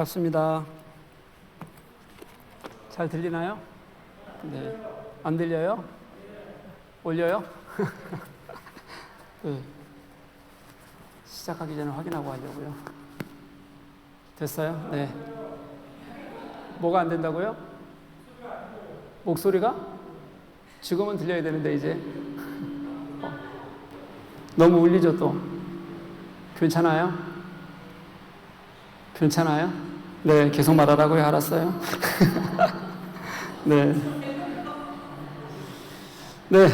반갑습니다. 잘 들리나요? 네. 안 들려요? 올려요? 네. 시작하기 전에 확인하고 하려고요. 됐어요? 네. 뭐가 안 된다고요? 목소리가? 지금은 들려야 되는데 이제 너무 울리죠 또? 괜찮아요? 괜찮아요? 네, 계속 말하라고요. 알았어요. 네. 네,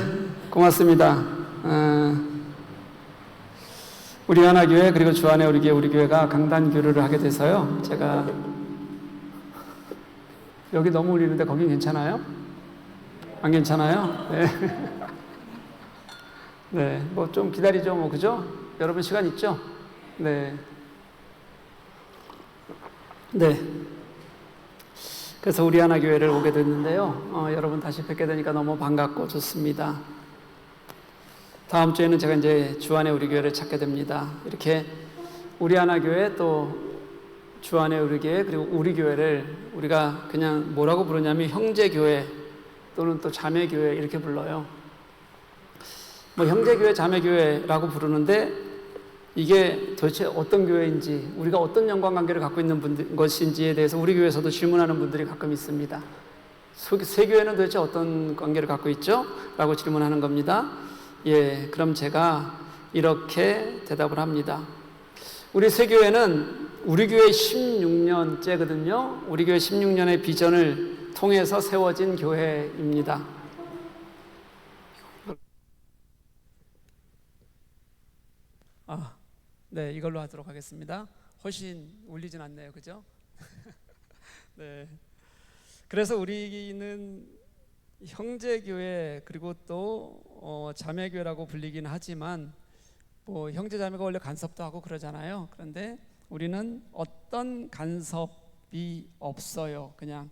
고맙습니다. 우리 하나교회 그리고 주안의 우리 교회가 강단교류를 하게 돼서요. 제가 여기 너무 울리는데 거긴 괜찮아요? 안 괜찮아요? 네. 네, 뭐 좀 기다리죠, 뭐 그죠? 여러분 시간 있죠? 네. 네. 그래서 우리 하나 교회를 오게 됐는데요. 여러분 다시 뵙게 되니까 너무 반갑고 좋습니다. 다음 주에는 제가 이제 주안의 우리 교회를 찾게 됩니다. 이렇게 우리 하나 교회 또 주안의 우리 교회 그리고 우리 교회를 우리가 그냥 뭐라고 부르냐면 형제 교회 또는 또 자매 교회 이렇게 불러요. 뭐 형제 교회, 자매 교회라고 부르는데 이게 도대체 어떤 교회인지 우리가 어떤 연관관계를 갖고 있는 것인지에 대해서 우리 교회에서도 질문하는 분들이 가끔 있습니다. 새 교회는 도대체 어떤 관계를 갖고 있죠? 라고 질문하는 겁니다. 예, 그럼 제가 이렇게 대답을 합니다. 우리 새 교회는 우리 교회 16년째거든요. 우리 교회 16년의 비전을 통해서 세워진 교회입니다. 네, 이걸로 하도록 하겠습니다. 훨씬 울리진 않네요, 그죠? 네. 그래서 우리는 형제교회 그리고 또 자매교회라고 불리긴 하지만 뭐 형제자매가 원래 간섭도 하고 그러잖아요. 그런데 우리는 어떤 간섭이 없어요. 그냥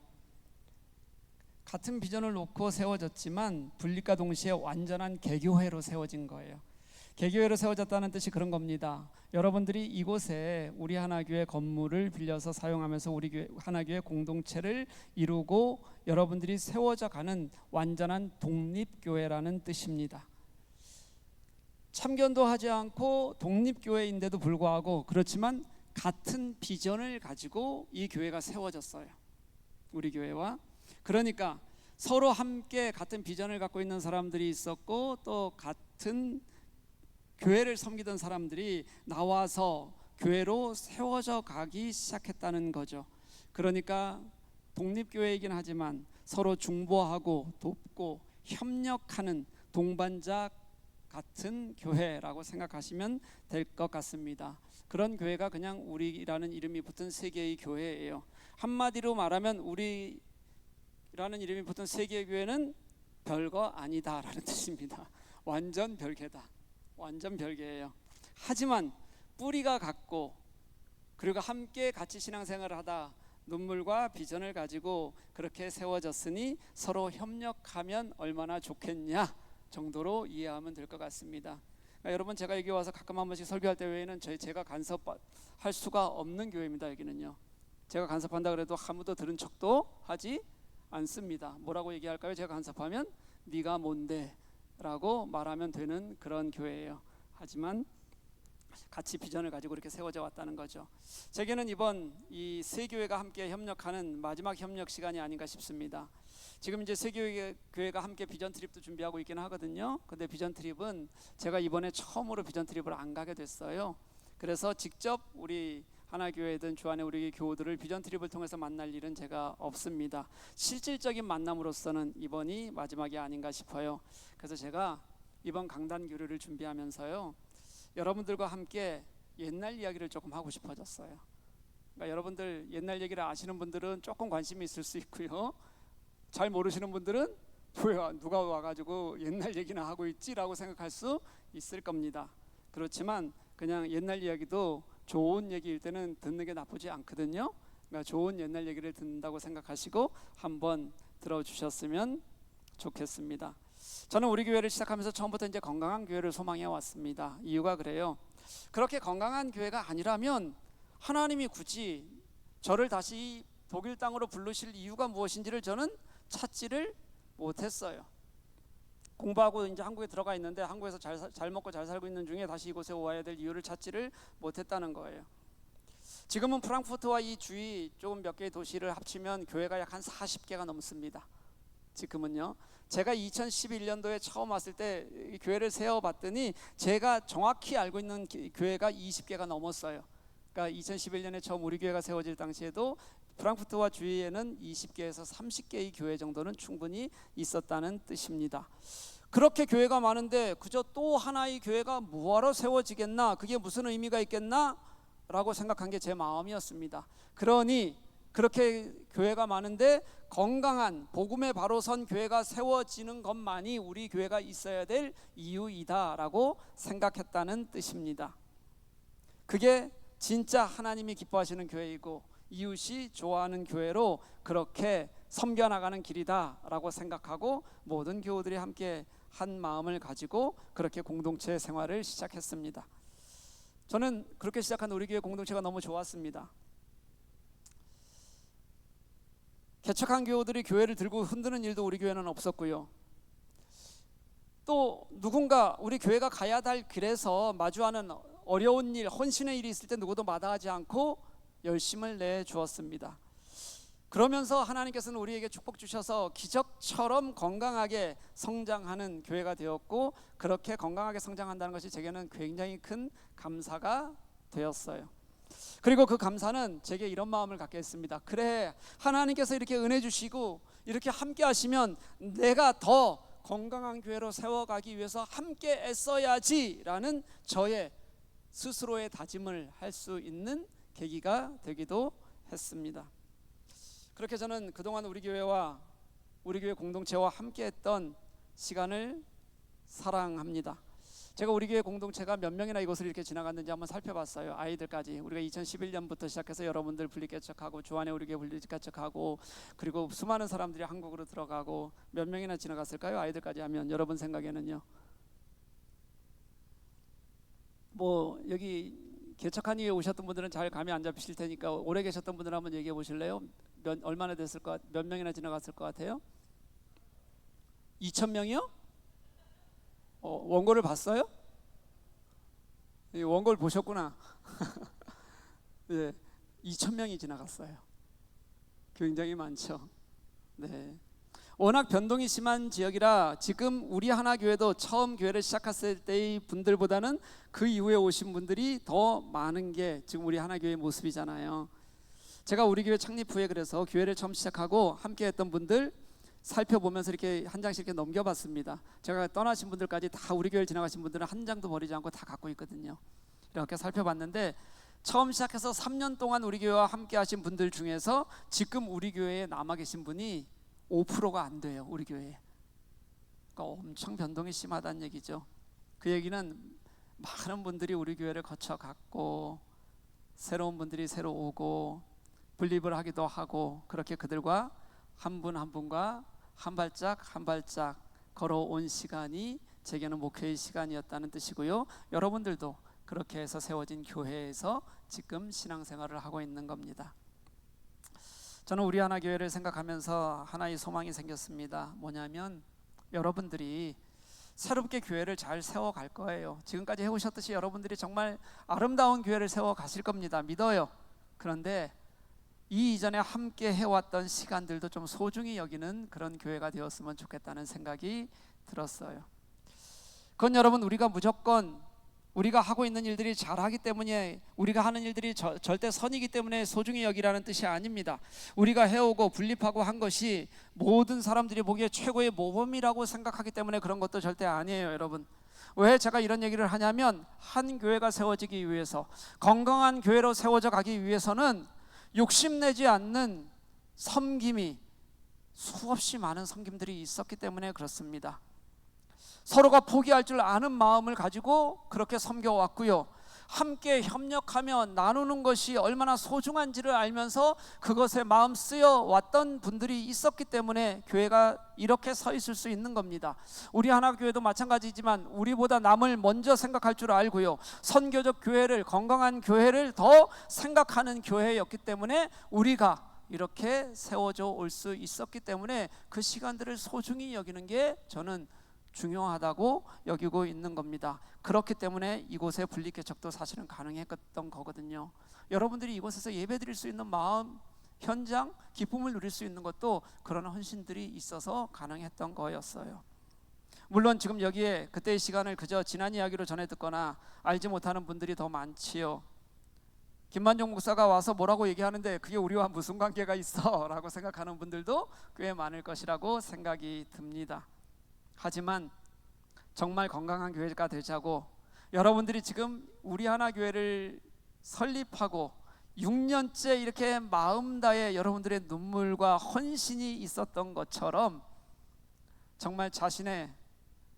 같은 비전을 놓고 세워졌지만 분립과 동시에 완전한 개교회로 세워진 거예요. 개교회로 세워졌다는 뜻이 그런 겁니다. 여러분들이 이곳에 우리 하나교회 건물을 빌려서 사용하면서 우리 교회, 하나교회 공동체를 이루고 여러분들이 세워져 가는 완전한 독립교회라는 뜻입니다. 참견도 하지 않고 독립교회인데도 불구하고 그렇지만 같은 비전을 가지고 이 교회가 세워졌어요. 우리 교회와. 그러니까 서로 함께 같은 비전을 갖고 있는 사람들이 있었고 또 같은 교회를 섬기던 사람들이 나와서 교회로 세워져 가기 시작했다는 거죠. 그러니까 독립교회이긴 하지만 서로 중보하고 돕고 협력하는 동반자 같은 교회라고 생각하시면 될 것 같습니다. 그런 교회가 그냥 우리라는 이름이 붙은 세계의 교회예요. 한마디로 말하면 우리라는 이름이 붙은 세계의 교회는 별거 아니다라는 뜻입니다. 완전 별개다. 완전 별개예요. 하지만 뿌리가 같고 그리고 함께 같이 신앙생활을 하다 눈물과 비전을 가지고 그렇게 세워졌으니 서로 협력하면 얼마나 좋겠냐 정도로 이해하면 될 것 같습니다. 그러니까 여러분 제가 여기 와서 가끔 한 번씩 설교할 때 외에는 제가 간섭할 수가 없는 교회입니다. 여기는요. 제가 간섭한다 그래도 아무도 들은 척도 하지 않습니다. 뭐라고 얘기할까요? 제가 간섭하면 네가 뭔데? 라고 말하면 되는 그런 교회예요. 하지만 같이 비전을 가지고 이렇게 세워져 왔다는 거죠. 제게는 이번 이 세 교회가 함께 협력하는 마지막 협력 시간이 아닌가 싶습니다. 지금 이제 세 교회가 함께 비전 트립도 준비하고 있긴 하거든요. 근데 비전 트립은 제가 이번에 처음으로 비전 트립을 안 가게 됐어요. 그래서 직접 우리 하나교회든 주안의 우리 교우들을 비전 트립을 통해서 만날 일은 제가 없습니다. 실질적인 만남으로서는 이번이 마지막이 아닌가 싶어요. 그래서 제가 이번 강단 교류를 준비하면서요 여러분들과 함께 옛날 이야기를 조금 하고 싶어졌어요. 그러니까 여러분들 옛날 얘기를 아시는 분들은 조금 관심이 있을 수 있고요. 잘 모르시는 분들은 뭐야 누가 와가지고 옛날 얘기나 하고 있지라고 생각할 수 있을 겁니다. 그렇지만 그냥 옛날 이야기도 좋은 얘기일 때는 듣는 게 나쁘지 않거든요. 그러니까 좋은 옛날 얘기를 듣는다고 생각하시고 한번 들어주셨으면 좋겠습니다. 저는 우리 교회를 시작하면서 처음부터 이제 건강한 교회를 소망해 왔습니다. 이유가 그래요. 그렇게 건강한 교회가 아니라면 하나님이 굳이 저를 다시 독일 땅으로 부르실 이유가 무엇인지를 저는 찾지를 못했어요. 공부하고 이제 한국에 들어가 있는데 한국에서 잘 먹고 잘 살고 있는 중에 다시 이곳에 와야 될 이유를 찾지를 못했다는 거예요. 지금은 프랑크푸르트와 이 주위 조금 몇 개의 도시를 합치면 교회가 약 한 40개가 넘습니다. 지금은요. 제가 2011년도에 처음 왔을 때 교회를 세어봤더니 제가 정확히 알고 있는 교회가 20개가 넘었어요. 그러니까 2011년에 처음 우리 교회가 세워질 당시에도 프랑크푸르트와 주위에는 20개에서 30개의 교회 정도는 충분히 있었다는 뜻입니다. 그렇게 교회가 많은데 그저 또 하나의 교회가 뭐하러 세워지겠나, 그게 무슨 의미가 있겠나 라고 생각한 게 제 마음이었습니다. 그러니 그렇게 교회가 많은데 건강한 복음에 바로 선 교회가 세워지는 것만이 우리 교회가 있어야 될 이유이다 라고 생각했다는 뜻입니다. 그게 진짜 하나님이 기뻐하시는 교회이고 이웃이 좋아하는 교회로 그렇게 섬겨나가는 길이다 라고 생각하고 모든 교우들이 함께 한 마음을 가지고 그렇게 공동체 생활을 시작했습니다. 저는 그렇게 시작한 우리 교회 공동체가 너무 좋았습니다. 개척한 교우들이 교회를 들고 흔드는 일도 우리 교회는 없었고요. 또 누군가 우리 교회가 가야 할 길에서 마주하는 어려운 일, 헌신의 일이 있을 때 누구도 마다하지 않고 열심을 내주었습니다. 그러면서 하나님께서는 우리에게 축복 주셔서 기적처럼 건강하게 성장하는 교회가 되었고, 그렇게 건강하게 성장한다는 것이 제게는 굉장히 큰 감사가 되었어요. 그리고 그 감사는 제게 이런 마음을 갖게 했습니다. 그래, 하나님께서 이렇게 은혜 주시고 이렇게 함께 하시면 내가 더 건강한 교회로 세워가기 위해서 함께 애써야지 라는 저의 스스로의 다짐을 할 수 있는 계기가 되기도 했습니다. 그렇게 저는 그동안 우리 교회와 우리 교회 공동체와 함께 했던 시간을 사랑합니다. 제가 우리 교회 공동체가 몇 명이나 이곳을 이렇게 지나갔는지 한번 살펴봤어요. 아이들까지. 우리가 2011년부터 시작해서 여러분들 분리개척하고 주안에 우리 교회 분리개척하고 그리고 수많은 사람들이 한국으로 들어가고 몇 명이나 지나갔을까요? 아이들까지 하면 여러분 생각에는요. 뭐 여기 개척한 이후에 오셨던 분들은 잘 감이 안 잡히실 테니까 오래 계셨던 분들 한번 얘기해 보실래요? 얼마나 됐을 것 몇 명이나 지나갔을 것 같아요? 2,000명이요? 원고를 봤어요? 원고를 보셨구나. 네, 2,000명이 지나갔어요. 굉장히 많죠. 네. 워낙 변동이 심한 지역이라 지금 우리 하나교회도 처음 교회를 시작했을 때의 분들보다는 그 이후에 오신 분들이 더 많은 게 지금 우리 하나교회의 모습이잖아요. 제가 우리 교회 창립 후에 그래서 교회를 처음 시작하고 함께 했던 분들 살펴보면서 이렇게 한 장씩 이렇게 넘겨봤습니다. 제가 떠나신 분들까지 다 우리 교회를 지나가신 분들은 한 장도 버리지 않고 다 갖고 있거든요. 이렇게 살펴봤는데 처음 시작해서 3년 동안 우리 교회와 함께 하신 분들 중에서 지금 우리 교회에 남아 계신 분이 5%가 안 돼요. 우리 교회에. 그러니까 엄청 변동이 심하다는 얘기죠. 그 얘기는 많은 분들이 우리 교회를 거쳐갔고 새로운 분들이 새로 오고 분립을 하기도 하고 그렇게 그들과 한 분 한 분과 한 발짝 한 발짝 걸어온 시간이 제게는 목회의 시간이었다는 뜻이고요. 여러분들도 그렇게 해서 세워진 교회에서 지금 신앙생활을 하고 있는 겁니다. 저는 우리 하나교회를 생각하면서 하나의 소망이 생겼습니다. 뭐냐면 여러분들이 새롭게 교회를 잘 세워갈 거예요. 지금까지 해오셨듯이 여러분들이 정말 아름다운 교회를 세워가실 겁니다. 믿어요. 그런데 이 이전에 함께 해왔던 시간들도 좀 소중히 여기는 그런 교회가 되었으면 좋겠다는 생각이 들었어요. 그건 여러분 우리가 무조건 우리가 하고 있는 일들이 잘하기 때문에 우리가 하는 일들이 절대 선이기 때문에 소중히 여기라는 뜻이 아닙니다. 우리가 해오고 분립하고 한 것이 모든 사람들이 보기에 최고의 모범이라고 생각하기 때문에 그런 것도 절대 아니에요. 여러분 왜 제가 이런 얘기를 하냐면 한 교회가 세워지기 위해서 건강한 교회로 세워져 가기 위해서는 욕심내지 않는 섬김이 수없이 많은 섬김들이 있었기 때문에 그렇습니다. 서로가 포기할 줄 아는 마음을 가지고 그렇게 섬겨왔고요. 함께 협력하며 나누는 것이 얼마나 소중한지를 알면서 그것에 마음 쓰여 왔던 분들이 있었기 때문에 교회가 이렇게 서 있을 수 있는 겁니다. 우리 하나교회도 마찬가지지만 우리보다 남을 먼저 생각할 줄 알고요, 선교적 교회를, 건강한 교회를 더 생각하는 교회였기 때문에 우리가 이렇게 세워져 올 수 있었기 때문에 그 시간들을 소중히 여기는 게 저는 중요하다고 여기고 있는 겁니다. 그렇기 때문에 이곳에 분리개척도 사실은 가능했던 거거든요. 여러분들이 이곳에서 예배드릴 수 있는 마음, 현장, 기쁨을 누릴 수 있는 것도 그런 헌신들이 있어서 가능했던 거였어요. 물론 지금 여기에 그때의 시간을 그저 지난 이야기로 전해 듣거나 알지 못하는 분들이 더 많지요. 김만종 목사가 와서 뭐라고 얘기하는데 그게 우리와 무슨 관계가 있어? 라고 생각하는 분들도 꽤 많을 것이라고 생각이 듭니다. 하지만 정말 건강한 교회가 되자고 여러분들이 지금 우리 하나 교회를 설립하고 6년째 이렇게 마음 다해 여러분들의 눈물과 헌신이 있었던 것처럼 정말 자신의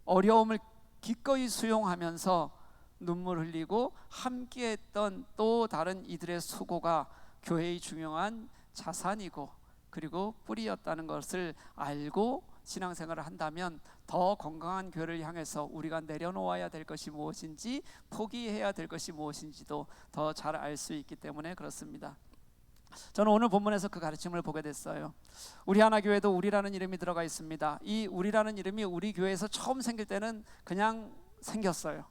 어려움을 기꺼이 수용하면서 눈물 흘리고 함께했던 또 다른 이들의 수고가 교회의 중요한 자산이고 그리고 뿌리였다는 것을 알고 신앙생활을 한다면 더 건강한 교회를 향해서 우리가 내려놓아야 될 것이 무엇인지, 포기해야 될 것이 무엇인지도 더 잘 알 수 있기 때문에 그렇습니다. 저는 오늘 본문에서 그 가르침을 보게 됐어요. 우리 하나교회도 우리라는 이름이 들어가 있습니다. 이 우리라는 이름이 우리 교회에서 처음 생길 때는 그냥 생겼어요.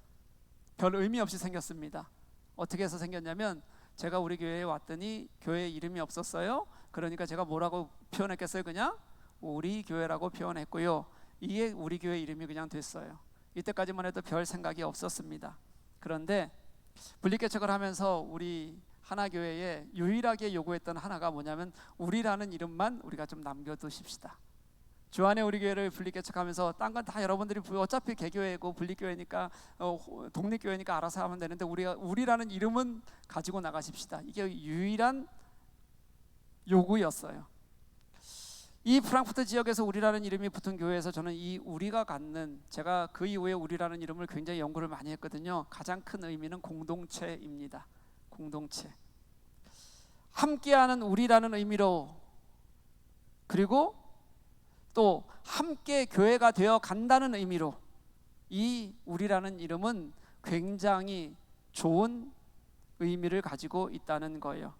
별 의미 없이 생겼습니다. 어떻게 해서 생겼냐면 제가 우리 교회에 왔더니 교회 이름이 없었어요. 그러니까 제가 뭐라고 표현했겠어요? 그냥 우리 교회라고 표현했고요. 이게 우리 교회 이름이 그냥 됐어요. 이때까지만 해도 별 생각이 없었습니다. 그런데 분리개척을 하면서 우리 하나교회에 유일하게 요구했던 하나가 뭐냐면 우리라는 이름만 우리가 좀 남겨두십시다. 주안에 우리 교회를 분리개척하면서 딴 건 다 여러분들이 어차피 개교회고 분리교회니까 독립교회니까 알아서 하면 되는데 우리라는 이름은 가지고 나가십시다. 이게 유일한 요구였어요. 이 프랑크푸르트 지역에서 우리라는 이름이 붙은 교회에서 저는 이 우리가 갖는, 제가 그 이후에 우리라는 이름을 굉장히 연구를 많이 했거든요. 가장 큰 의미는 공동체입니다. 공동체. 함께하는 우리라는 의미로, 그리고 또 함께 교회가 되어 간다는 의미로 이 우리라는 이름은 굉장히 좋은 의미를 가지고 있다는 거예요.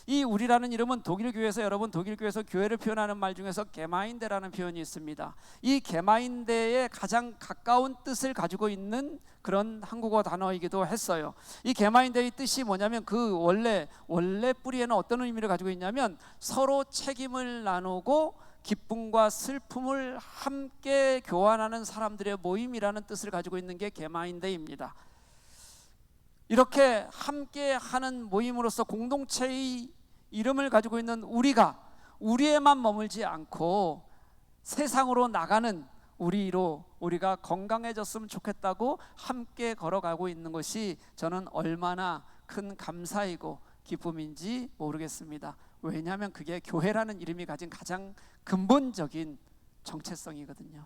이 우리라는 이름은 독일교회에서, 여러분 독일교회에서 교회를 표현하는 말 중에서 게마인데라는 표현이 있습니다. 이 게마인데에 가장 가까운 뜻을 가지고 있는 그런 한국어 단어이기도 했어요. 이 게마인데의 뜻이 뭐냐면 그 원래 뿌리에는 어떤 의미를 가지고 있냐면 서로 책임을 나누고 기쁨과 슬픔을 함께 교환하는 사람들의 모임이라는 뜻을 가지고 있는 게 게마인데입니다. 이렇게 함께 하는 모임으로서 공동체의 이름을 가지고 있는 우리가 우리에만 머물지 않고 세상으로 나가는 우리로 우리가 건강해졌으면 좋겠다고 함께 걸어가고 있는 것이 저는 얼마나 큰 감사이고 기쁨인지 모르겠습니다. 왜냐하면 그게 교회라는 이름이 가진 가장 근본적인 정체성이거든요.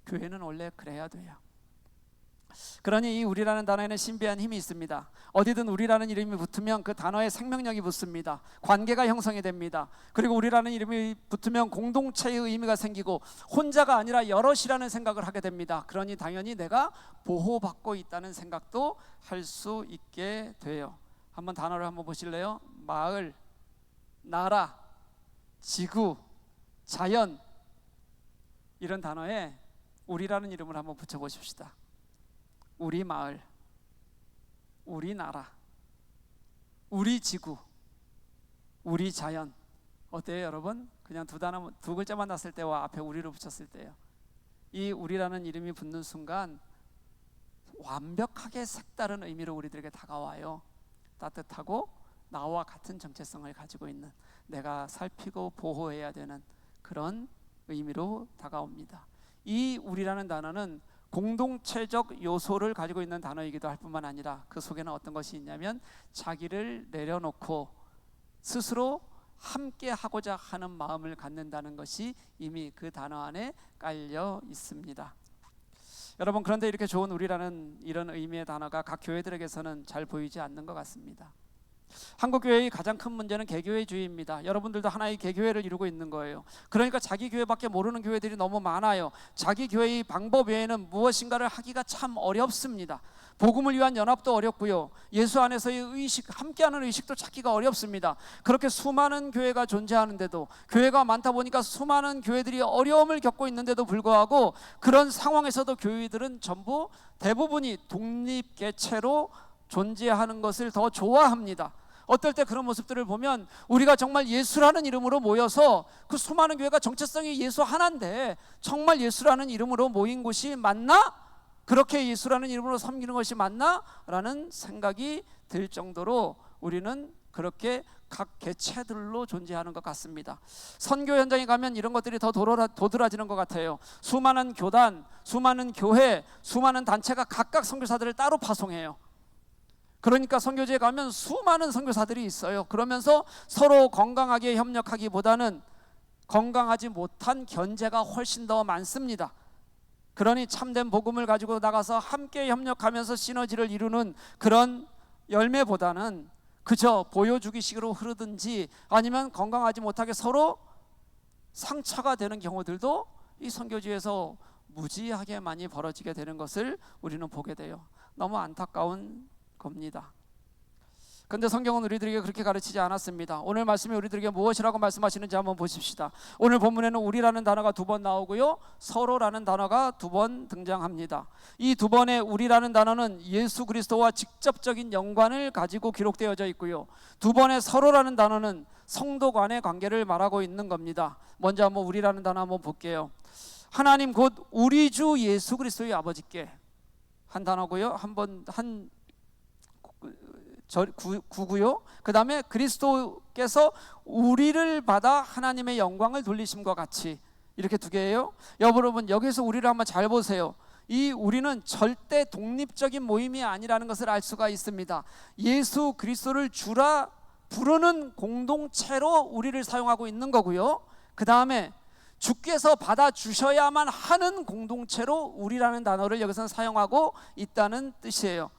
교회는 원래 그래야 돼요. 그러니 이 우리라는 단어에는 신비한 힘이 있습니다. 어디든 우리라는 이름이 붙으면 그 단어에 생명력이 붙습니다. 관계가 형성이 됩니다. 그리고 우리라는 이름이 붙으면 공동체의 의미가 생기고 혼자가 아니라 여럿이라는 생각을 하게 됩니다. 그러니 당연히 내가 보호받고 있다는 생각도 할 수 있게 돼요. 한번 단어를 한번 보실래요? 마을, 나라, 지구, 자연, 이런 단어에 우리라는 이름을 한번 붙여보십시다. 우리 마을, 우리 나라, 우리 지구, 우리 자연. 어때요 여러분? 그냥 두 글자만 났을 때와 앞에 우리를 붙였을 때요, 이 우리라는 이름이 붙는 순간 완벽하게 색다른 의미로 우리들에게 다가와요. 따뜻하고 나와 같은 정체성을 가지고 있는, 내가 살피고 보호해야 되는 그런 의미로 다가옵니다. 이 우리라는 단어는 공동체적 요소를 가지고 있는 단어이기도 할 뿐만 아니라 그 속에는 어떤 것이 있냐면 자기를 내려놓고 스스로 함께 하고자 하는 마음을 갖는다는 것이 이미 그 단어 안에 깔려 있습니다. 여러분, 그런데 이렇게 좋은 우리라는 이런 의미의 단어가 각 교회들에게서는 잘 보이지 않는 것 같습니다. 한국 교회의 가장 큰 문제는 개교회주의입니다. 여러분들도 하나의 개교회를 이루고 있는 거예요. 그러니까 자기 교회밖에 모르는 교회들이 너무 많아요. 자기 교회의 방법 외에는 무엇인가를 하기가 참 어렵습니다. 복음을 위한 연합도 어렵고요, 예수 안에서의 의식, 함께하는 의식도 찾기가 어렵습니다. 그렇게 수많은 교회가 존재하는데도, 교회가 많다 보니까 수많은 교회들이 어려움을 겪고 있는데도 불구하고, 그런 상황에서도 교회들은 전부 대부분이 독립개체로 존재하는 것을 더 좋아합니다. 어떨 때 그런 모습들을 보면 우리가 정말 예수라는 이름으로 모여서, 그 수많은 교회가 정체성이 예수 하나인데 정말 예수라는 이름으로 모인 곳이 맞나? 그렇게 예수라는 이름으로 섬기는 것이 맞나? 라는 생각이 들 정도로 우리는 그렇게 각 개체들로 존재하는 것 같습니다. 선교 현장에 가면 이런 것들이 더 도드라지는 것 같아요. 수많은 교단, 수많은 교회, 수많은 단체가 각각 선교사들을 따로 파송해요. 그러니까 선교지에 가면 수많은 선교사들이 있어요. 그러면서 서로 건강하게 협력하기보다는 건강하지 못한 견제가 훨씬 더 많습니다. 그러니 참된 복음을 가지고 나가서 함께 협력하면서 시너지를 이루는 그런 열매보다는 그저 보여주기식으로 흐르든지, 아니면 건강하지 못하게 서로 상처가 되는 경우들도 이 선교지에서 무지하게 많이 벌어지게 되는 것을 우리는 보게 돼요. 너무 안타까운 겁니다. 그런데 성경은 우리들에게 그렇게 가르치지 않았습니다. 오늘 말씀이 우리들에게 무엇이라고 말씀하시는지 한번 보십시다. 오늘 본문에는 우리라는 단어가 2번 나오고요, 서로라는 단어가 2번 등장합니다. 이 2번의 우리라는 단어는 예수 그리스도와 직접적인 연관을 가지고 기록되어져 있고요, 2번의 서로라는 단어는 성도 간의 관계를 말하고 있는 겁니다. 먼저 한번 우리라는 단어 한번 볼게요. 하나님 곧 우리 주 예수 그리스도의 아버지께, 한 단어고요, 한 구고요. 그 다음에 그리스도께서 우리를 받아 하나님의 영광을 돌리심과 같이, 이렇게 2개예요. 여러분, 여기서 우리를 한번 잘 보세요. 이 우리는 절대 독립적인 모임이 아니라는 것을 알 수가 있습니다. 예수 그리스도를 주라 부르는 공동체로 우리를 사용하고 있는 거고요, 그 다음에 주께서 받아주셔야만 하는 공동체로 우리라는 단어를 여기서는 사용하고 있다는 뜻이에요.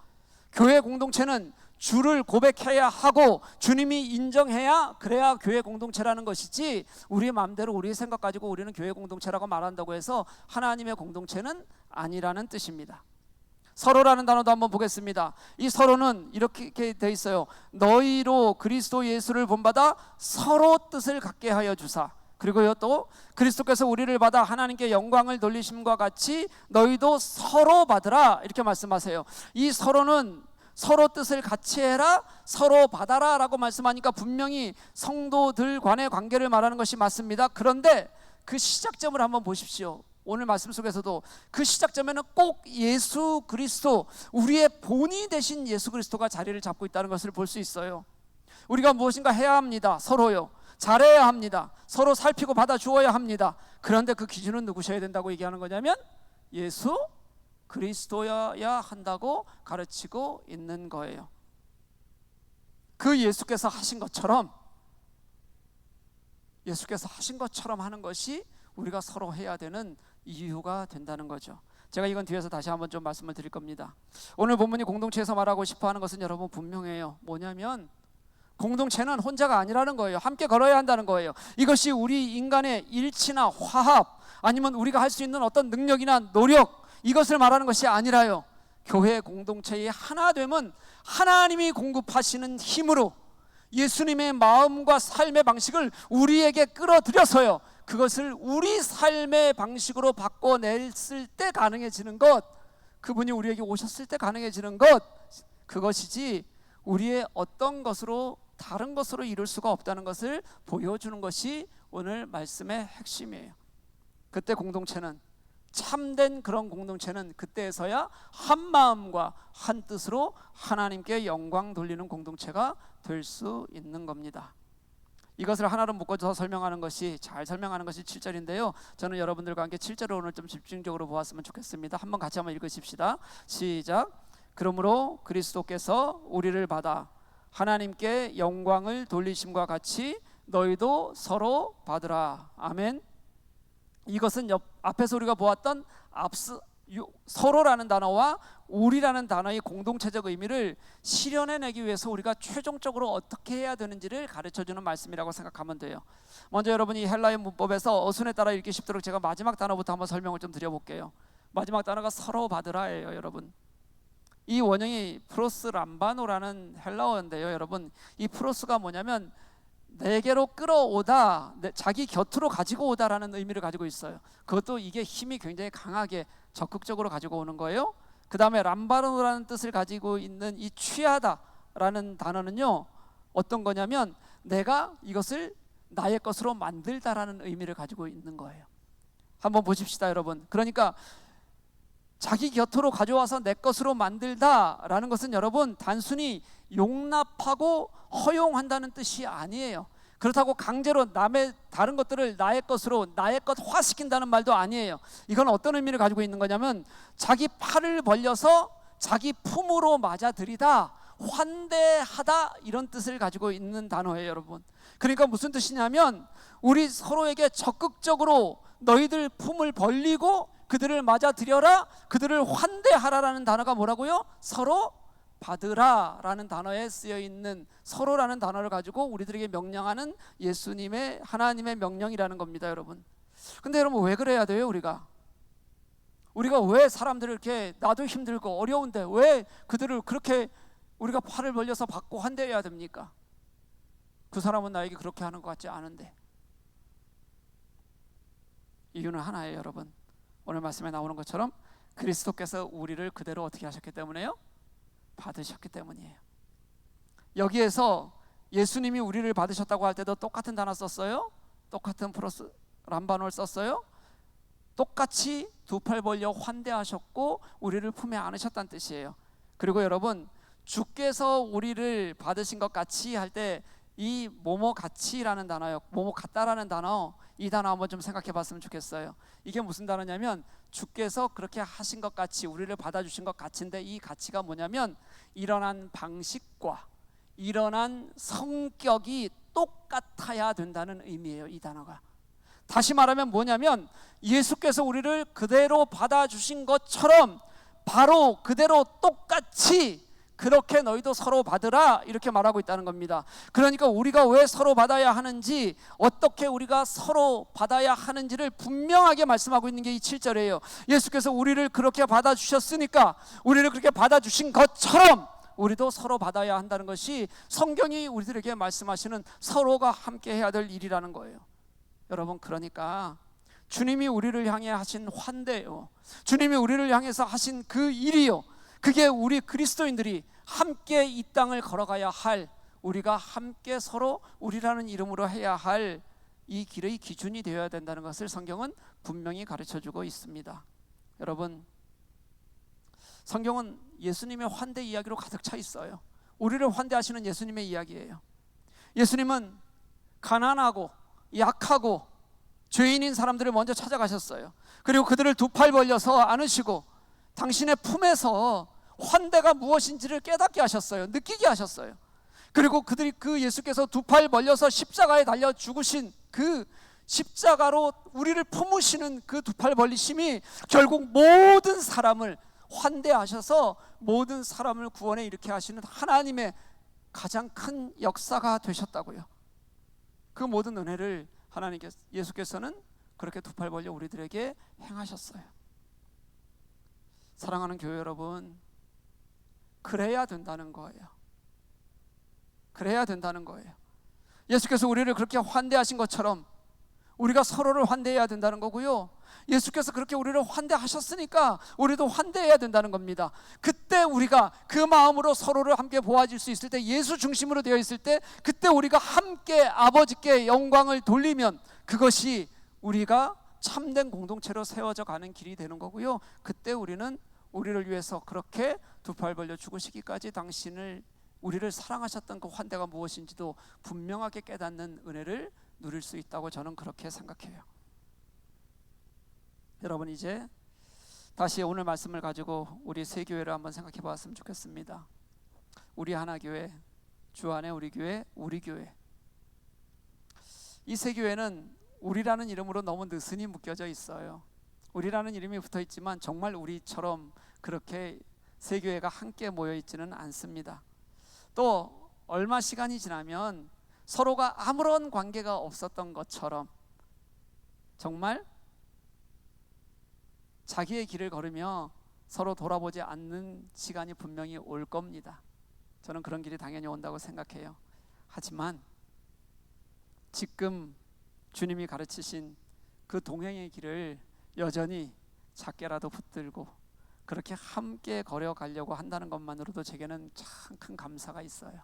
교회 공동체는 주를 고백해야 하고 주님이 인정해야, 그래야 교회 공동체라는 것이지, 우리 마음대로 우리 생각 가지고 우리는 교회 공동체라고 말한다고 해서 하나님의 공동체는 아니라는 뜻입니다. 서로라는 단어도 한번 보겠습니다. 이 서로는 이렇게 돼 있어요. 너희로 그리스도 예수를 본받아 서로 뜻을 갖게 하여 주사, 그리고요 또 그리스도께서 우리를 받아 하나님께 영광을 돌리심과 같이 너희도 서로 받으라, 이렇게 말씀하세요. 이 서로는 서로 뜻을 같이 해라, 서로 받아라 라고 말씀하니까 분명히 성도들 간의 관계를 말하는 것이 맞습니다. 그런데 그 시작점을 한번 보십시오. 오늘 말씀 속에서도 그 시작점에는 꼭 예수 그리스도, 우리의 본이 되신 예수 그리스도가 자리를 잡고 있다는 것을 볼 수 있어요. 우리가 무엇인가 해야 합니다. 서로요. 잘해야 합니다. 서로 살피고 받아주어야 합니다. 그런데 그 기준은 누구셔야 된다고 얘기하는 거냐면 예수 그리스도여야 한다고 가르치고 있는 거예요. 그 예수께서 하신 것처럼, 예수께서 하신 것처럼 하는 것이 우리가 서로 해야 되는 이유가 된다는 거죠. 제가 이건 뒤에서 다시 한번 좀 말씀을 드릴 겁니다. 오늘 본문이 공동체에서 말하고 싶어 하는 것은 여러분 분명해요. 뭐냐면 공동체는 혼자가 아니라는 거예요. 함께 걸어야 한다는 거예요. 이것이 우리 인간의 일치나 화합, 아니면 우리가 할 수 있는 어떤 능력이나 노력, 이것을 말하는 것이 아니라요, 교회 공동체의 하나됨은 하나님이 공급하시는 힘으로 예수님의 마음과 삶의 방식을 우리에게 끌어들여서요, 그것을 우리 삶의 방식으로 바꿔냈을 때 가능해지는 것, 그분이 우리에게 오셨을 때 가능해지는 것, 그것이지 우리의 어떤 것으로, 다른 것으로 이룰 수가 없다는 것을 보여주는 것이 오늘 말씀의 핵심이에요. 그때 공동체는, 참된 그런 공동체는 그때에서야 한 마음과 한 뜻으로 하나님께 영광 돌리는 공동체가 될 수 있는 겁니다. 이것을 하나로 묶어서 설명하는 것이, 잘 설명하는 것이 7절인데요 저는 여러분들과 함께 7절을 오늘 좀 집중적으로 보았으면 좋겠습니다. 한번 같이 한번 읽으십시다. 시작. 그러므로 그리스도께서 우리를 받아 하나님께 영광을 돌리심과 같이 너희도 서로 받으라. 아멘. 이것은 앞에서 우리가 보았던 서로라는 단어와 우리라는 단어의 공동체적 의미를 실현해내기 위해서 우리가 최종적으로 어떻게 해야 되는지를 가르쳐주는 말씀이라고 생각하면 돼요. 먼저 여러분이 헬라어 문법에서 어순에 따라 읽기 쉽도록 제가 마지막 단어부터 한번 설명을 좀 드려볼게요. 마지막 단어가 서로 받으라예요. 여러분, 이 원형이 프로스 람바노라는 헬라어인데요. 여러분, 이 프로스가 뭐냐면 내게로 끌어오다, 자기 곁으로 가지고 오다라는 의미를 가지고 있어요. 그것도 이게 힘이 굉장히 강하게 적극적으로 가지고 오는 거예요. 그 다음에 람바노라는 뜻을 가지고 있는 이 취하다라는 단어는요, 어떤 거냐면 내가 이것을 나의 것으로 만들다라는 의미를 가지고 있는 거예요. 한번 보십시다, 여러분. 그러니까 자기 곁으로 가져와서 내 것으로 만들다라는 것은 여러분 단순히 용납하고 허용한다는 뜻이 아니에요. 그렇다고 강제로 남의 다른 것들을 나의 것으로 나의 것화시킨다는 말도 아니에요. 이건 어떤 의미를 가지고 있는 거냐면 자기 팔을 벌려서 자기 품으로 맞아들이다, 환대하다, 이런 뜻을 가지고 있는 단어예요, 여러분. 그러니까 무슨 뜻이냐면 우리 서로에게 적극적으로 너희들 품을 벌리고 그들을 맞아들여라, 그들을 환대하라라는 단어가 뭐라고요? 서로 받으라라는 단어에 쓰여 있는 서로라는 단어를 가지고 우리들에게 명령하는 예수님의 하나님의 명령이라는 겁니다, 여러분. 근데 여러분, 왜 그래야 돼요? 우리가 왜 사람들을 이렇게 나도 힘들고 어려운데 왜 그들을 그렇게 우리가 팔을 벌려서 받고 환대해야 됩니까? 그 사람은 나에게 그렇게 하는 것 같지 않은데. 이유는 하나예요, 여러분. 오늘 말씀에 나오는 것처럼 그리스도께서 우리를 그대로 어떻게 하셨기 때문에요? 받으셨기 때문이에요. 여기에서 예수님이 우리를 받으셨다고 할 때도 똑같은 단어 썼어요. 똑같은 프로스 람바노를 썼어요. 똑같이 두 팔 벌려 환대하셨고 우리를 품에 안으셨다는 뜻이에요. 그리고 여러분, 주께서 우리를 받으신 것 같이 할 때 이 뭐뭐 같이라는 단어요, 뭐뭐 같다라는 단어, 이 단어 한번 좀 생각해 봤으면 좋겠어요. 이게 무슨 단어냐면 주께서 그렇게 하신 것 같이 우리를 받아주신 것 같은데, 이 가치가 뭐냐면 일어난 방식과 일어난 성격이 똑같아야 된다는 의미예요, 이 단어가. 다시 말하면 뭐냐면 예수께서 우리를 그대로 받아주신 것처럼 바로 그대로 똑같이 그렇게 너희도 서로 받으라, 이렇게 말하고 있다는 겁니다. 그러니까 우리가 왜 서로 받아야 하는지, 어떻게 우리가 서로 받아야 하는지를 분명하게 말씀하고 있는 게 이 7절이에요. 예수께서 우리를 그렇게 받아주셨으니까 우리를 그렇게 받아주신 것처럼 우리도 서로 받아야 한다는 것이 성경이 우리들에게 말씀하시는 서로가 함께 해야 될 일이라는 거예요. 여러분, 그러니까 주님이 우리를 향해 하신 환대요, 주님이 우리를 향해서 하신 그 일이요, 그게 우리 그리스도인들이 함께 이 땅을 걸어가야 할, 우리가 함께 서로 우리라는 이름으로 해야 할 이 길의 기준이 되어야 된다는 것을 성경은 분명히 가르쳐주고 있습니다. 여러분, 성경은 예수님의 환대 이야기로 가득 차 있어요. 우리를 환대하시는 예수님의 이야기예요. 예수님은 가난하고 약하고 죄인인 사람들을 먼저 찾아가셨어요. 그리고 그들을 두 팔 벌려서 안으시고 당신의 품에서 환대가 무엇인지를 깨닫게 하셨어요. 느끼게 하셨어요. 그리고 그 예수께서 두 팔 벌려서 십자가에 달려 죽으신 그 십자가로 우리를 품으시는 그 두 팔 벌리심이 결국 모든 사람을 환대하셔서 모든 사람을 구원에 이르게 하시는 하나님의 가장 큰 역사가 되셨다고요. 그 모든 은혜를 예수께서는 그렇게 두 팔 벌려 우리들에게 행하셨어요. 사랑하는 교회 여러분, 그래야 된다는 거예요. 그래야 된다는 거예요. 예수께서 우리를 그렇게 환대하신 것처럼 우리가 서로를 환대해야 된다는 거고요. 예수께서 그렇게 우리를 환대하셨으니까 우리도 환대해야 된다는 겁니다. 그때 우리가 그 마음으로 서로를 함께 보아줄 수 있을 때, 예수 중심으로 되어 있을 때, 그때 우리가 함께 아버지께 영광을 돌리면 그것이 우리가 참된 공동체로 세워져 가는 길이 되는 거고요. 그때 우리는 우리를 위해서 그렇게 두 팔 벌려 죽으시기까지 우리를 사랑하셨던 그 환대가 무엇인지도 분명하게 깨닫는 은혜를 누릴 수 있다고 저는 그렇게 생각해요. 여러분, 이제 다시 오늘 말씀을 가지고 우리 세 교회를 한번 생각해 봤으면 좋겠습니다. 우리 하나교회, 주 안에 우리 교회, 우리 교회. 이 세 교회는 우리라는 이름으로 너무 느슨히 묶여져 있어요. 우리라는 이름이 붙어 있지만 정말 우리처럼 그렇게 세 교회가 함께 모여 있지는 않습니다. 또 얼마 시간이 지나면 서로가 아무런 관계가 없었던 것처럼 정말 자기의 길을 걸으며 서로 돌아보지 않는 시간이 분명히 올 겁니다. 저는 그런 길이 당연히 온다고 생각해요. 하지만 지금 주님이 가르치신 그 동행의 길을 여전히 작게라도 붙들고 그렇게 함께 걸어가려고 한다는 것만으로도 제게는 참 큰 감사가 있어요.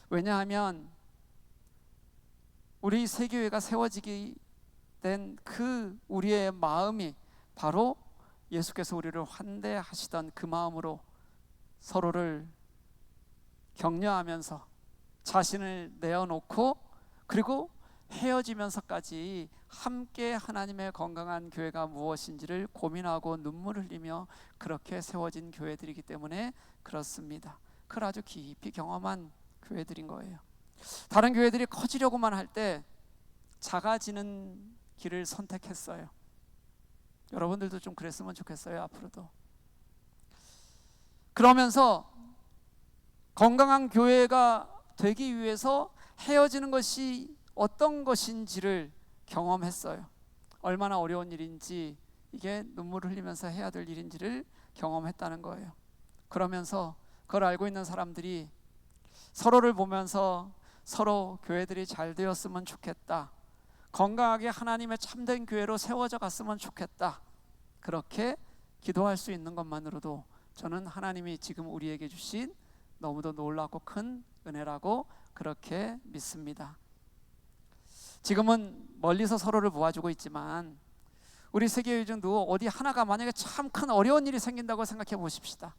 왜냐하면 우리 세교회가 세워지게 된 그 우리의 마음이 바로 예수께서 우리를 환대하시던 그 마음으로 서로를 격려하면서 자신을 내어놓고 그리고 헤어지면서까지 함께 하나님의 건강한 교회가 무엇인지를 고민하고 눈물을 흘리며 그렇게 세워진 교회들이기 때문에 그렇습니다. 그걸 아주 깊이 경험한 교회들인 거예요. 다른 교회들이 커지려고만 할 때 작아지는 길을 선택했어요. 여러분들도 좀 그랬으면 좋겠어요. 앞으로도. 그러면서 건강한 교회가 되기 위해서 헤어지는 것이 어떤 것인지를 경험했어요. 얼마나 어려운 일인지, 이게 눈물을 흘리면서 해야 될 일인지를 경험했다는 거예요. 그러면서 그걸 알고 있는 사람들이 서로를 보면서 서로 교회들이 잘 되었으면 좋겠다, 건강하게 하나님의 참된 교회로 세워져 갔으면 좋겠다, 그렇게 기도할 수 있는 것만으로도 저는 하나님이 지금 우리에게 주신 너무도 놀랍고 큰 은혜라고 그렇게 믿습니다. 지금은 멀리서 서로를 모아주고 있지만 우리 세계의 중도 어디 하나가 만약에 참 큰 어려운 일이 생긴다고 생각해 보십시다.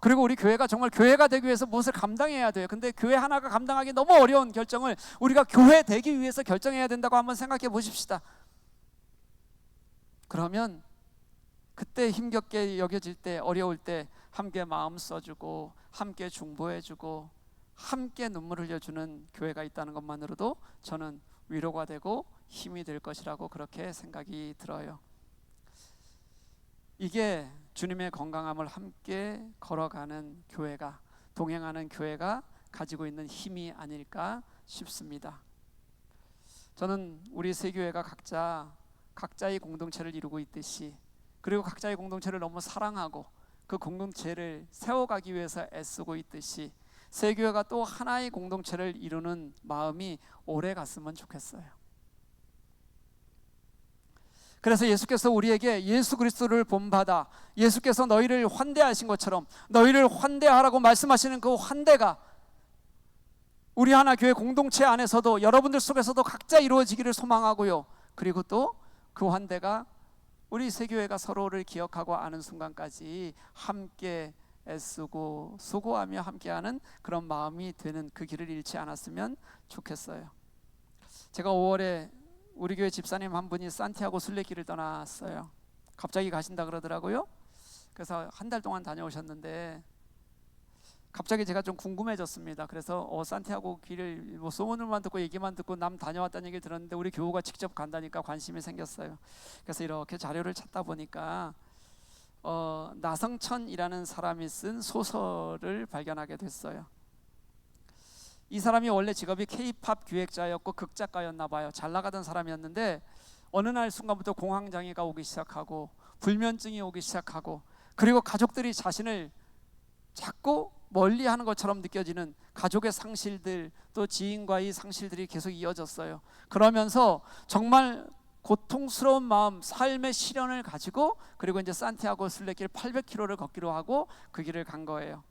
그리고 우리 교회가 정말 교회가 되기 위해서 무엇을 감당해야 돼요. 근데 교회 하나가 감당하기 너무 어려운 결정을 우리가 교회 되기 위해서 결정해야 된다고 한번 생각해 보십시다. 그러면 그때 힘겹게 여겨질 때, 어려울 때 함께 마음 써주고 함께 중보해주고 함께 눈물 흘려주는 교회가 있다는 것만으로도 저는 위로가 되고 힘이 될 것이라고 그렇게 생각이 들어요. 이게 주님의 건강함을 함께 걸어가는 교회가, 동행하는 교회가 가지고 있는 힘이 아닐까 싶습니다. 저는 우리 세 교회가 각자의 공동체를 이루고 있듯이, 그리고 각자의 공동체를 너무 사랑하고 그 공동체를 세워가기 위해서 애쓰고 있듯이 세 교회가 또 하나의 공동체를 이루는 마음이 오래 갔으면 좋겠어요. 그래서 예수께서 우리에게 예수 그리스도를 본받아, 예수께서 너희를 환대하신 것처럼 너희를 환대하라고 말씀하시는 그 환대가 우리 하나 교회 공동체 안에서도 여러분들 속에서도 각자 이루어지기를 소망하고요. 그리고 또 그 환대가 우리 세 교회가 서로를 기억하고 아는 순간까지 함께 애쓰고 수고하며 함께하는 그런 마음이 되는 그 길을 잃지 않았으면 좋겠어요. 제가 5월에 우리 교회 집사님 한 분이 산티아고 순례길을 떠났어요. 갑자기 가신다 그러더라고요. 그래서 한 달 동안 다녀오셨는데 갑자기 제가 좀 궁금해졌습니다. 그래서 산티아고 길을 소문을만 듣고 얘기만 듣고 남 다녀왔다는 얘기를 들었는데 우리 교우가 직접 간다니까 관심이 생겼어요. 그래서 이렇게 자료를 찾다 보니까 나성천이라는 사람이 쓴 소설을 발견하게 됐어요. 이 사람이 원래 직업이 K-팝 기획자였고 극작가였나 봐요. 잘 나가던 사람이었는데 어느 날 순간부터 공황장애가 오기 시작하고 불면증이 오기 시작하고, 그리고 가족들이 자신을 자꾸 멀리하는 것처럼 느껴지는 가족의 상실들, 또 지인과의 상실들이 계속 이어졌어요. 그러면서 정말 고통스러운 마음, 삶의 시련을 가지고 그리고 이제 산티아고 순례길 800km를 걷기로 하고 그 길을 간 거예요.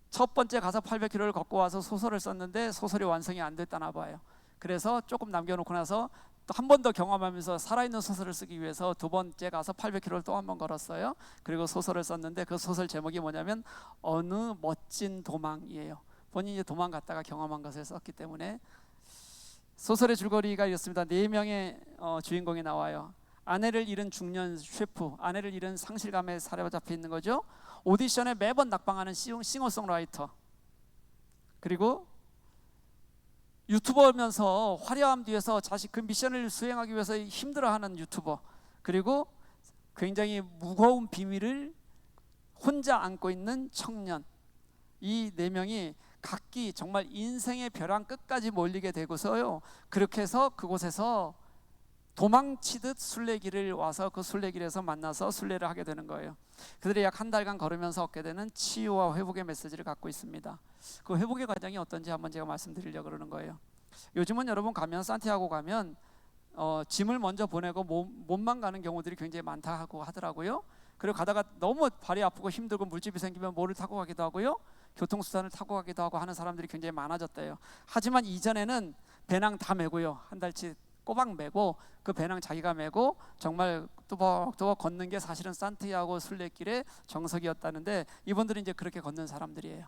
첫 번째 가서 800km를 걷고 와서 소설을 썼는데 소설이 완성이 안 됐다나 봐요. 그래서 조금 남겨놓고 나서 또 한 번 더 경험하면서 살아있는 소설을 쓰기 위해서 두 번째 가서 800km를 또 한 번 걸었어요. 그리고 소설을 썼는데 그 소설 제목이 뭐냐면 어느 멋진 도망이에요. 본인이 도망갔다가 경험한 것을 썼기 때문에. 소설의 줄거리가 이렇습니다. 4명의 주인공이 나와요. 아내를 잃은 중년 셰프, 아내를 잃은 상실감에 사로잡혀 있는 거죠. 오디션에 매번 낙방하는 싱어송라이터, 그리고 유튜버면서 화려함 뒤에서 자식 그 미션을 수행하기 위해서 힘들어하는 유튜버, 그리고 굉장히 무거운 비밀을 혼자 안고 있는 청년, 이 네 명이 각기 정말 인생의 벼랑 끝까지 몰리게 되고서요, 그렇게 해서 그곳에서 도망치듯 순례길을 와서 그 순례길에서 만나서 순례를 하게 되는 거예요. 그들이 약 한 달간 걸으면서 얻게 되는 치유와 회복의 메시지를 갖고 있습니다. 그 회복의 과정이 어떤지 한번 제가 말씀드리려고 그러는 거예요. 요즘은 여러분 가면, 산티아고 가면 짐을 먼저 보내고 몸만 가는 경우들이 굉장히 많다고 하더라고요. 그리고 가다가 너무 발이 아프고 힘들고 물집이 생기면 뭐를 타고 가기도 하고요, 교통수단을 타고 가기도 하고 하는 사람들이 굉장히 많아졌대요. 하지만 이전에는 배낭 다 메고요, 한 달치 꼬박 메고 그 배낭 자기가 메고 정말 또박또박 걷는 게 사실은 산티아고 순례길의 정석이었다는데, 이분들은 이제 그렇게 걷는 사람들이에요.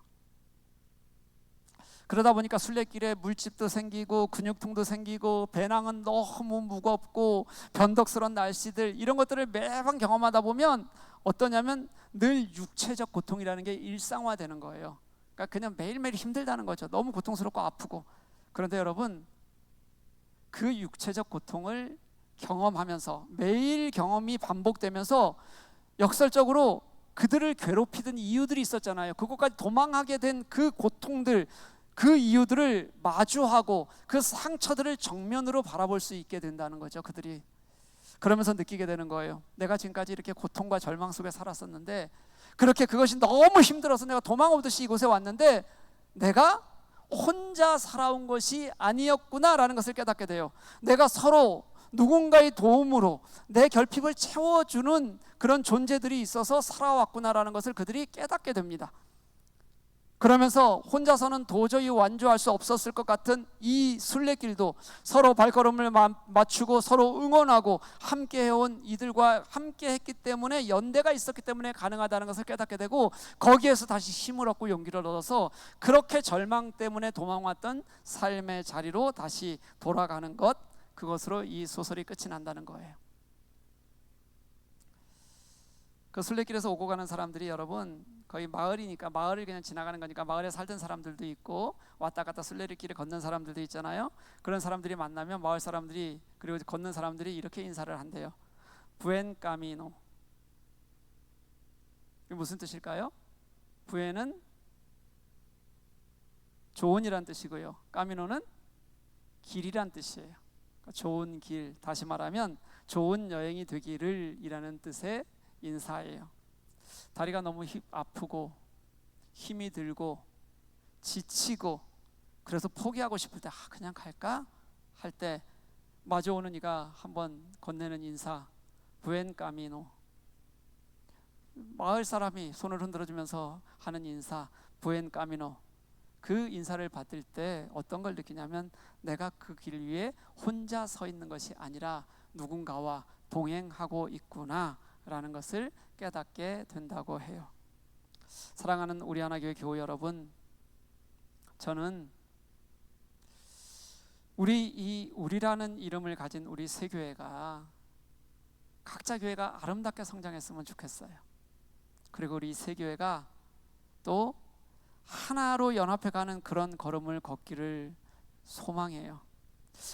그러다 보니까 순례길에 물집도 생기고 근육통도 생기고 배낭은 너무 무겁고 변덕스러운 날씨들, 이런 것들을 매번 경험하다 보면 어떠냐면 늘 육체적 고통이라는 게 일상화되는 거예요. 그러니까 그냥 매일매일 힘들다는 거죠. 너무 고통스럽고 아프고. 그런데 여러분, 그 육체적 고통을 경험하면서 매일 경험이 반복되면서 역설적으로 그들을 괴롭히던 이유들이 있었잖아요. 그것까지 도망하게 된 그 고통들, 그 이유들을 마주하고 그 상처들을 정면으로 바라볼 수 있게 된다는 거죠. 그들이 그러면서 느끼게 되는 거예요. 내가 지금까지 이렇게 고통과 절망 속에 살았었는데, 그렇게 그것이 너무 힘들어서 내가 도망 오듯이 이곳에 왔는데 내가 혼자 살아온 것이 아니었구나라는 것을 깨닫게 돼요. 내가 서로 누군가의 도움으로 내 결핍을 채워주는 그런 존재들이 있어서 살아왔구나라는 것을 그들이 깨닫게 됩니다. 그러면서 혼자서는 도저히 완주할 수 없었을 것 같은 이 순례길도 서로 발걸음을 맞추고 서로 응원하고 함께 해온 이들과 함께 했기 때문에, 연대가 있었기 때문에 가능하다는 것을 깨닫게 되고, 거기에서 다시 힘을 얻고 용기를 얻어서 그렇게 절망 때문에 도망왔던 삶의 자리로 다시 돌아가는 것, 그것으로 이 소설이 끝이 난다는 거예요. 그 순례길에서 오고 가는 사람들이 여러분 거의 마을이니까, 마을을 그냥 지나가는 거니까 마을에 살던 사람들도 있고 왔다 갔다 순례길을 걷는 사람들도 있잖아요. 그런 사람들이 만나면 마을 사람들이, 그리고 걷는 사람들이 이렇게 인사를 한대요. 부엔 까미노. 이게 무슨 뜻일까요? 부엔은 좋은이란 뜻이고요, 까미노는 길이란 뜻이에요. 그러니까 좋은 길, 다시 말하면 좋은 여행이 되기를 이라는 뜻의 인사예요. 다리가 너무 아프고 힘이 들고 지치고 그래서 포기하고 싶을 때 그냥 갈까? 할 때 마주오는 이가 한번 건네는 인사, 부엔 까미노. 마을 사람이 손을 흔들어주면서 하는 인사, 부엔 까미노. 그 인사를 받을 때 어떤 걸 느끼냐면, 내가 그 길 위에 혼자 서 있는 것이 아니라 누군가와 동행하고 있구나 라는 것을 깨닫게 된다고 해요. 사랑하는 우리 하나교회 교우 여러분, 저는 우리라는 이름을 가진 우리 세 교회가 각자 교회가 아름답게 성장했으면 좋겠어요. 그리고 우리 세 교회가 또 하나로 연합해가는 그런 걸음을 걷기를 소망해요.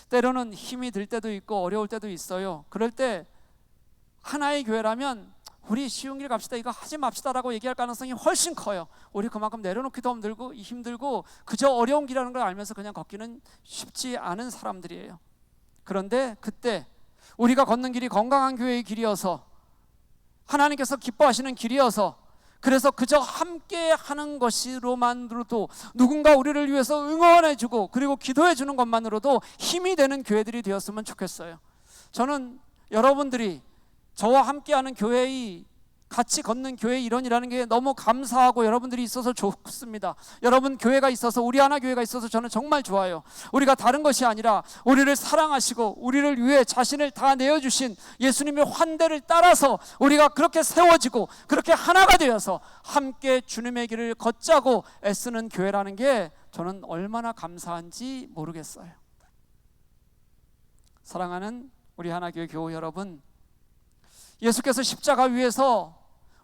때로는 힘이 들 때도 있고 어려울 때도 있어요. 그럴 때 하나의 교회라면 우리 쉬운 길 갑시다, 이거 하지 맙시다라고 얘기할 가능성이 훨씬 커요. 우리 그만큼 내려놓기도 힘들고 그저 어려운 길이라는 걸 알면서 그냥 걷기는 쉽지 않은 사람들이에요. 그런데 그때 우리가 걷는 길이 건강한 교회의 길이어서, 하나님께서 기뻐하시는 길이어서, 그래서 그저 함께 하는 것으로만으로도, 누군가 우리를 위해서 응원해주고 그리고 기도해주는 것만으로도 힘이 되는 교회들이 되었으면 좋겠어요. 저는 여러분들이 저와 함께하는 교회의, 같이 걷는 교회의 일원이라는 게 너무 감사하고 여러분들이 있어서 좋습니다. 여러분 교회가 있어서, 우리 하나 교회가 있어서 저는 정말 좋아요. 우리가 다른 것이 아니라 우리를 사랑하시고 우리를 위해 자신을 다 내어주신 예수님의 환대를 따라서 우리가 그렇게 세워지고 그렇게 하나가 되어서 함께 주님의 길을 걷자고 애쓰는 교회라는 게 저는 얼마나 감사한지 모르겠어요. 사랑하는 우리 하나교회 교우 여러분, 예수께서 십자가 위에서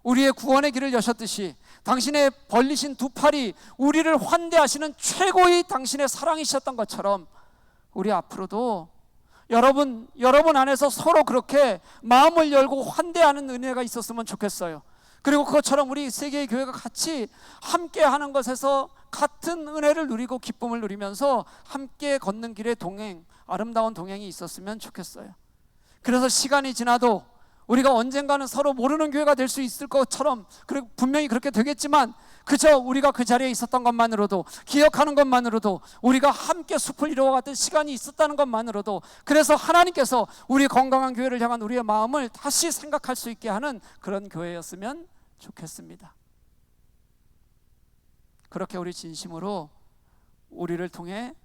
우리의 구원의 길을 여셨듯이 당신의 벌리신 두 팔이 우리를 환대하시는 최고의 당신의 사랑이셨던 것처럼 우리 앞으로도 여러분 안에서 서로 그렇게 마음을 열고 환대하는 은혜가 있었으면 좋겠어요. 그리고 그것처럼 우리 세 개의 교회가 같이 함께 하는 것에서 같은 은혜를 누리고 기쁨을 누리면서 함께 걷는 길의 동행, 아름다운 동행이 있었으면 좋겠어요. 그래서 시간이 지나도 우리가 언젠가는 서로 모르는 교회가 될 수 있을 것처럼, 그리고 분명히 그렇게 되겠지만 그저 우리가 그 자리에 있었던 것만으로도, 기억하는 것만으로도, 우리가 함께 숲을 이루어갔던 시간이 있었다는 것만으로도, 그래서 하나님께서 우리 건강한 교회를 향한 우리의 마음을 다시 생각할 수 있게 하는 그런 교회였으면 좋겠습니다. 그렇게 우리 진심으로 우리를 통해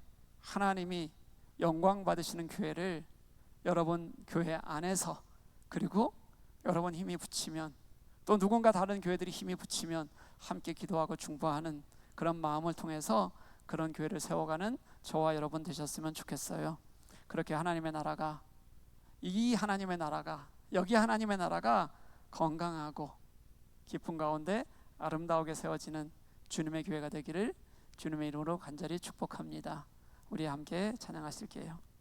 하나님이 영광 받으시는 교회를 여러분 교회 안에서, 그리고 여러분 힘이 붙이면, 또 누군가 다른 교회들이 힘이 붙이면 함께 기도하고 중보하는 그런 마음을 통해서 그런 교회를 세워가는 저와 여러분 되셨으면 좋겠어요. 그렇게 하나님의 나라가, 이 하나님의 나라가, 여기 하나님의 나라가 건강하고 깊은 가운데 아름다우게 세워지는 주님의 교회가 되기를 주님의 이름으로 간절히 축복합니다. 우리 함께 찬양하실게요.